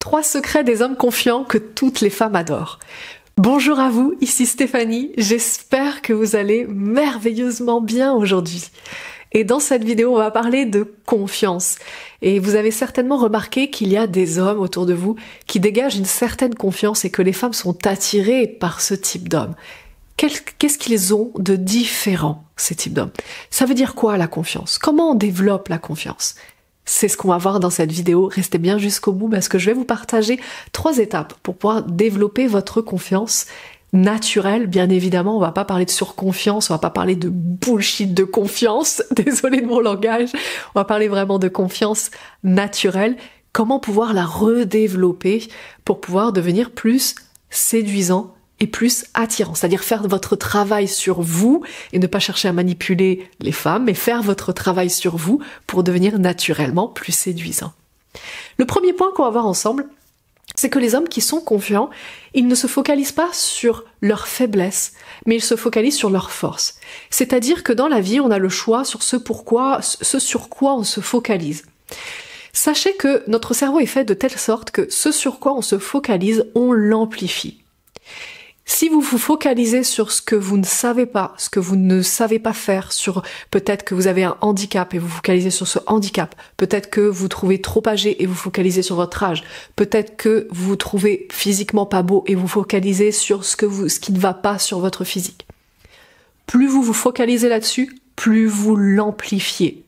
3 secrets des hommes confiants que toutes les femmes adorent. Bonjour à vous, ici Stéphanie, j'espère que vous allez merveilleusement bien aujourd'hui. Et dans cette vidéo, on va parler de confiance. Et vous avez certainement remarqué qu'il y a des hommes autour de vous qui dégagent une certaine confiance et que les femmes sont attirées par ce type d'hommes. Qu'est-ce qu'ils ont de différent, ces types d'hommes? Ça veut dire quoi la confiance? Comment on développe la confiance? C'est ce qu'on va voir dans cette vidéo. Restez bien jusqu'au bout parce que je vais vous partager 3 étapes pour pouvoir développer votre confiance naturelle. Bien évidemment, on va pas parler de surconfiance, on va pas parler de bullshit de confiance. Désolée de mon langage. On va parler vraiment de confiance naturelle. Comment pouvoir la redévelopper pour pouvoir devenir plus séduisant et plus attirant, c'est-à-dire faire votre travail sur vous et ne pas chercher à manipuler les femmes, mais faire votre travail sur vous pour devenir naturellement plus séduisant. Le premier point qu'on va voir ensemble, c'est que les hommes qui sont confiants, ils ne se focalisent pas sur leurs faiblesses, mais ils se focalisent sur leurs forces. C'est-à-dire que dans la vie, on a le choix sur ce sur quoi on se focalise. Sachez que notre cerveau est fait de telle sorte que ce sur quoi on se focalise, on l'amplifie. Si vous vous focalisez sur ce que vous ne savez pas, ce que vous ne savez pas faire, sur peut-être que vous avez un handicap et vous focalisez sur ce handicap, peut-être que vous trouvez trop âgé et vous focalisez sur votre âge, peut-être que vous vous trouvez physiquement pas beau et vous focalisez sur ce qui ne va pas sur votre physique. Plus vous vous focalisez là-dessus, plus vous l'amplifiez.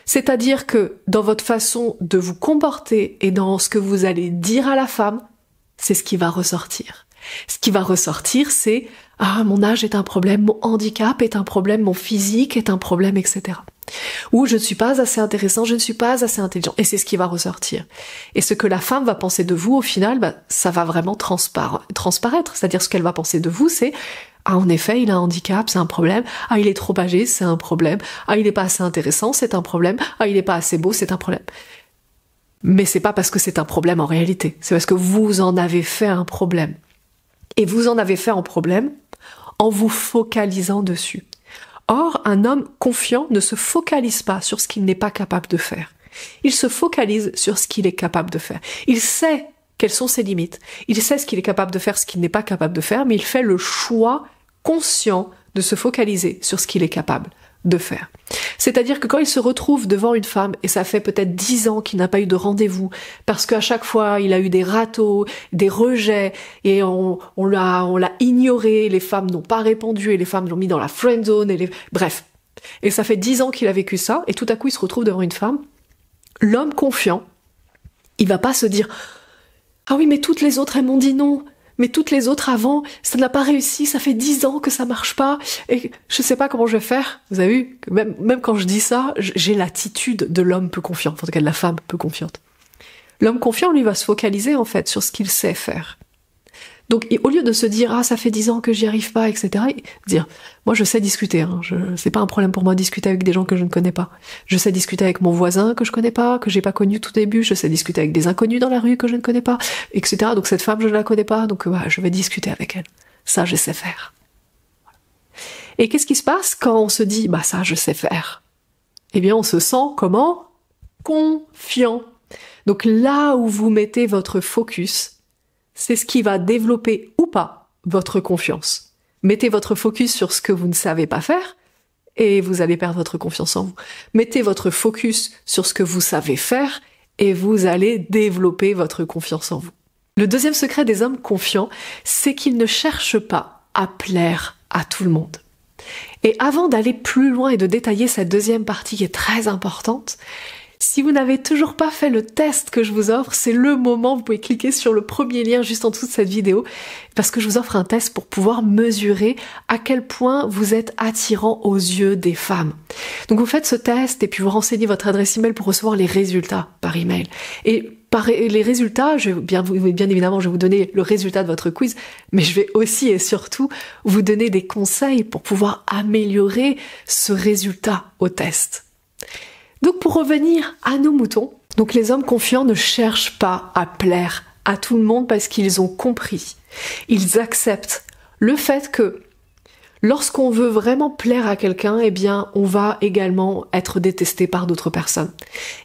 C'est-à-dire que dans votre façon de vous comporter et dans ce que vous allez dire à la femme, c'est ce qui va ressortir. Ce qui va ressortir, c'est « Ah, mon âge est un problème, mon handicap est un problème, mon physique est un problème, etc. » Ou « Je ne suis pas assez intéressant, je ne suis pas assez intelligent. » Et c'est ce qui va ressortir. Et ce que la femme va penser de vous, au final, ça va vraiment transparaître. C'est-à-dire ce qu'elle va penser de vous, c'est « Ah, en effet, il a un handicap, c'est un problème. Ah, il est trop âgé, c'est un problème. Ah, il n'est pas assez intéressant, c'est un problème. Ah, il n'est pas assez beau, c'est un problème. » Mais c'est pas parce que c'est un problème en réalité. C'est parce que vous en avez fait un problème. Et vous en avez fait un problème en vous focalisant dessus. Or, un homme confiant ne se focalise pas sur ce qu'il n'est pas capable de faire. Il se focalise sur ce qu'il est capable de faire. Il sait quelles sont ses limites. Il sait ce qu'il est capable de faire, ce qu'il n'est pas capable de faire, mais il fait le choix conscient de se focaliser sur ce qu'il est capable de faire. C'est-à-dire que quand il se retrouve devant une femme, et ça fait peut-être 10 ans qu'il n'a pas eu de rendez-vous, parce qu'à chaque fois il a eu des râteaux, des rejets, et on l'a ignoré, les femmes n'ont pas répondu, et les femmes l'ont mis dans la friend zone, bref. Et ça fait 10 ans qu'il a vécu ça, et tout à coup il se retrouve devant une femme. L'homme confiant, il va pas se dire « Ah oui, mais toutes les autres elles m'ont dit non !» Mais toutes les autres avant, ça n'a pas réussi, ça fait 10 ans que ça marche pas, et je sais pas comment je vais faire. Vous avez vu, même quand je dis ça, j'ai l'attitude de l'homme peu confiant, en tout cas de la femme peu confiante. L'homme confiant, lui, va se focaliser en fait sur ce qu'il sait faire. Donc au lieu de se dire « Ah, ça fait 10 ans que j'y arrive pas, etc. » dire « Moi je sais discuter, hein. C'est pas un problème pour moi de discuter avec des gens que je ne connais pas. Je sais discuter avec mon voisin que je connais pas, que j'ai pas connu tout début, je sais discuter avec des inconnus dans la rue que je ne connais pas, etc. Donc cette femme je ne la connais pas, donc je vais discuter avec elle. Ça je sais faire. » Et qu'est-ce qui se passe quand on se dit « Bah ça je sais faire ?» Eh bien on se sent comment? Confiant. Donc là où vous mettez votre focus, c'est ce qui va développer ou pas votre confiance. Mettez votre focus sur ce que vous ne savez pas faire et vous allez perdre votre confiance en vous. Mettez votre focus sur ce que vous savez faire et vous allez développer votre confiance en vous. Le deuxième secret des hommes confiants, c'est qu'ils ne cherchent pas à plaire à tout le monde. Et avant d'aller plus loin et de détailler cette deuxième partie qui est très importante, si vous n'avez toujours pas fait le test que je vous offre, c'est le moment, vous pouvez cliquer sur le premier lien juste en dessous de cette vidéo, parce que je vous offre un test pour pouvoir mesurer à quel point vous êtes attirant aux yeux des femmes. Donc vous faites ce test et puis vous renseignez votre adresse email pour recevoir les résultats par email. Et par les résultats, bien évidemment, je vais vous donner le résultat de votre quiz, mais je vais aussi et surtout vous donner des conseils pour pouvoir améliorer ce résultat au test. Donc pour revenir à nos moutons, donc les hommes confiants ne cherchent pas à plaire à tout le monde parce qu'ils ont compris. Ils acceptent le fait que Lorsqu'on veut vraiment plaire à quelqu'un, eh bien, on va également être détesté par d'autres personnes.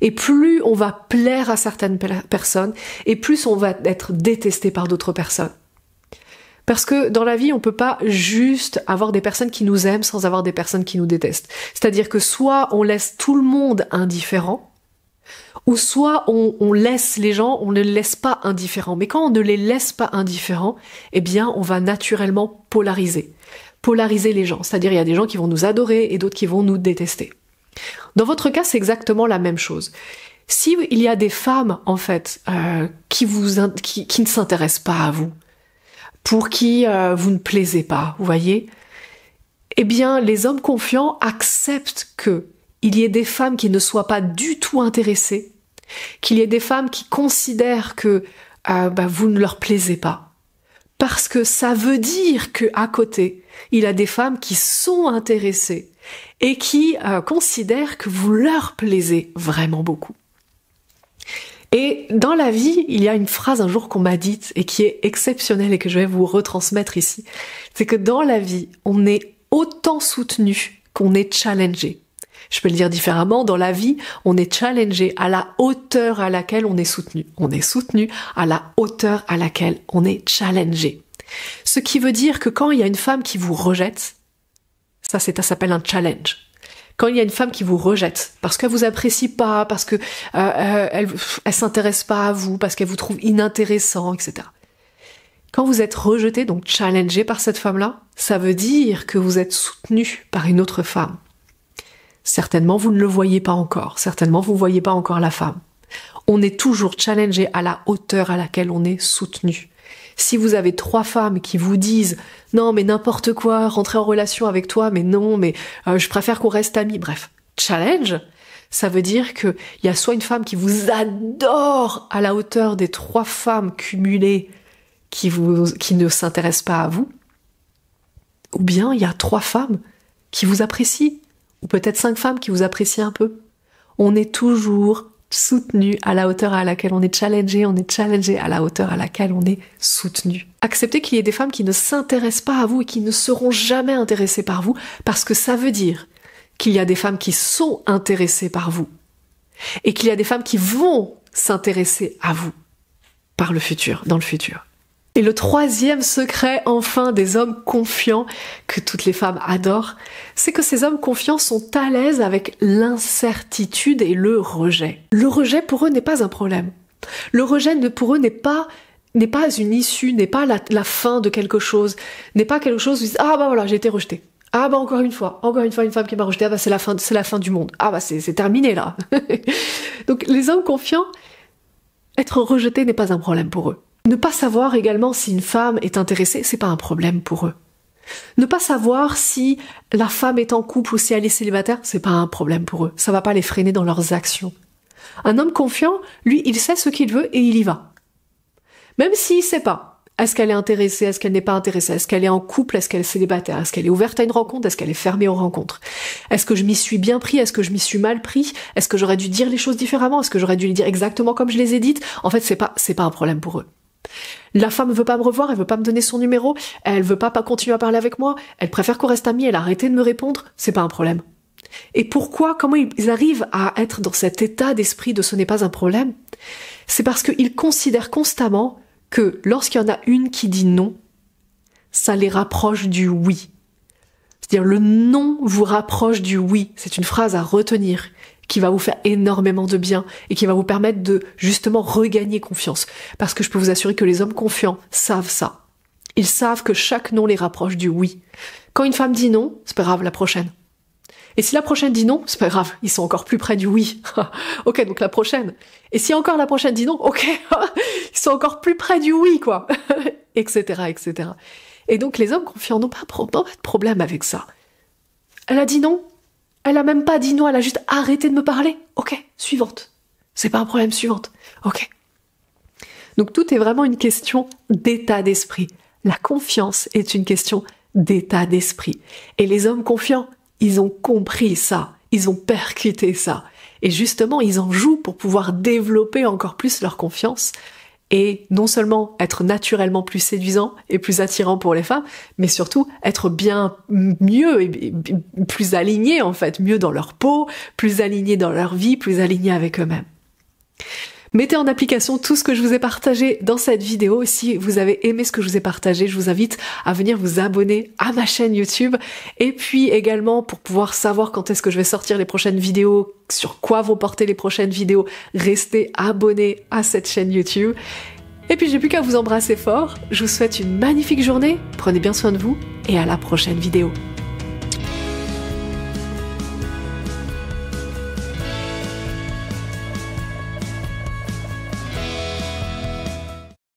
Et plus on va plaire à certaines personnes, et plus on va être détesté par d'autres personnes. Parce que dans la vie, on peut pas juste avoir des personnes qui nous aiment sans avoir des personnes qui nous détestent. C'est-à-dire que soit on laisse tout le monde indifférent, ou soit on laisse les gens, on ne les laisse pas indifférents. Mais quand on ne les laisse pas indifférents, eh bien, on va naturellement polariser les gens. C'est-à-dire, il y a des gens qui vont nous adorer et d'autres qui vont nous détester. Dans votre cas, c'est exactement la même chose. Si il y a des femmes, en fait, qui ne s'intéressent pas à vous, pour qui vous ne plaisez pas, vous voyez, eh bien, les hommes confiants acceptent que il y ait des femmes qui ne soient pas du tout intéressées, qu'il y ait des femmes qui considèrent que vous ne leur plaisez pas. Parce que ça veut dire qu'à côté, il y a des femmes qui sont intéressées et qui considèrent que vous leur plaisez vraiment beaucoup. Et dans la vie, il y a une phrase un jour qu'on m'a dite et qui est exceptionnelle et que je vais vous retransmettre ici. C'est que dans la vie, on est autant soutenu qu'on est challengé. Je peux le dire différemment, dans la vie, on est challengé à la hauteur à laquelle on est soutenu. On est soutenu à la hauteur à laquelle on est challengé. Ce qui veut dire que quand il y a une femme qui vous rejette, ça s'appelle un challenge. Quand il y a une femme qui vous rejette, parce qu'elle vous apprécie pas, parce que elle s'intéresse pas à vous, parce qu'elle vous trouve inintéressant, etc. Quand vous êtes rejeté, donc challengé par cette femme-là, ça veut dire que vous êtes soutenu par une autre femme. Certainement, vous ne le voyez pas encore. Certainement, vous ne voyez pas encore la femme. On est toujours challengé à la hauteur à laquelle on est soutenu. Si vous avez 3 femmes qui vous disent « Non, mais n'importe quoi, rentrer en relation avec toi, mais non, mais je préfère qu'on reste amis. » Bref, challenge, ça veut dire qu'il y a soit une femme qui vous adore à la hauteur des 3 femmes cumulées qui ne s'intéressent pas à vous, ou bien il y a 3 femmes qui vous apprécient, ou peut-être 5 femmes qui vous apprécient un peu. On est toujours soutenu à la hauteur à laquelle on est challengé à la hauteur à laquelle on est soutenu. Acceptez qu'il y ait des femmes qui ne s'intéressent pas à vous et qui ne seront jamais intéressées par vous, parce que ça veut dire qu'il y a des femmes qui sont intéressées par vous, et qu'il y a des femmes qui vont s'intéresser à vous dans le futur. Et le 3e secret, enfin, des hommes confiants que toutes les femmes adorent, c'est que ces hommes confiants sont à l'aise avec l'incertitude et le rejet. Le rejet, pour eux, n'est pas un problème. Le rejet, pour eux, n'est pas une issue, n'est pas la fin de quelque chose, n'est pas quelque chose où ils disent « Ah bah voilà, j'ai été rejeté. Ah bah encore une fois, une femme qui m'a rejeté. Ah bah c'est la fin du monde. Ah bah c'est terminé là. » Donc les hommes confiants, être rejeté n'est pas un problème pour eux. Ne pas savoir également si une femme est intéressée, c'est pas un problème pour eux. Ne pas savoir si la femme est en couple ou si elle est célibataire, c'est pas un problème pour eux. Ça va pas les freiner dans leurs actions. Un homme confiant, lui, il sait ce qu'il veut et il y va. Même s'il sait pas, est-ce qu'elle est intéressée, est-ce qu'elle n'est pas intéressée, est-ce qu'elle est en couple, est-ce qu'elle est célibataire, est-ce qu'elle est ouverte à une rencontre, est-ce qu'elle est fermée aux rencontres, est-ce que je m'y suis bien pris, est-ce que je m'y suis mal pris, est-ce que j'aurais dû dire les choses différemment, est-ce que j'aurais dû les dire exactement comme je les ai dites. En fait, c'est pas un problème pour eux. La femme veut pas me revoir, elle veut pas me donner son numéro, elle veut pas continuer à parler avec moi, elle préfère qu'on reste amis, elle a arrêté de me répondre, c'est pas un problème. Et comment ils arrivent à être dans cet état d'esprit de ce n'est pas un problème? C'est parce qu'ils considèrent constamment que lorsqu'il y en a une qui dit non, ça les rapproche du oui. C'est-à-dire le non vous rapproche du oui. C'est une phrase à retenir, qui va vous faire énormément de bien et qui va vous permettre de justement regagner confiance. Parce que je peux vous assurer que les hommes confiants savent ça. Ils savent que chaque non les rapproche du oui. Quand une femme dit non, c'est pas grave, la prochaine. Et si la prochaine dit non, c'est pas grave, ils sont encore plus près du oui. Ok, donc la prochaine. Et si encore la prochaine dit non, ok, ils sont encore plus près du oui, quoi. Etc., etc. Et donc les hommes confiants n'ont pas de problème avec ça. Elle a dit non. Elle a même pas dit non, elle a juste arrêté de me parler. Ok, suivante. C'est pas un problème, suivante. Ok. Donc tout est vraiment une question d'état d'esprit. La confiance est une question d'état d'esprit. Et les hommes confiants, ils ont compris ça. Ils ont percuté ça. Et justement, ils en jouent pour pouvoir développer encore plus leur confiance et non seulement être naturellement plus séduisant et plus attirant pour les femmes, mais surtout être bien mieux et plus alignés en fait, mieux dans leur peau, plus alignés dans leur vie, plus alignés avec eux-mêmes. Mettez en application tout ce que je vous ai partagé dans cette vidéo. Si vous avez aimé ce que je vous ai partagé, je vous invite à venir vous abonner à ma chaîne YouTube. Et puis également, pour pouvoir savoir quand est-ce que je vais sortir les prochaines vidéos, sur quoi vont porter les prochaines vidéos, restez abonnés à cette chaîne YouTube. Et puis j'ai plus qu'à vous embrasser fort. Je vous souhaite une magnifique journée. Prenez bien soin de vous et à la prochaine vidéo.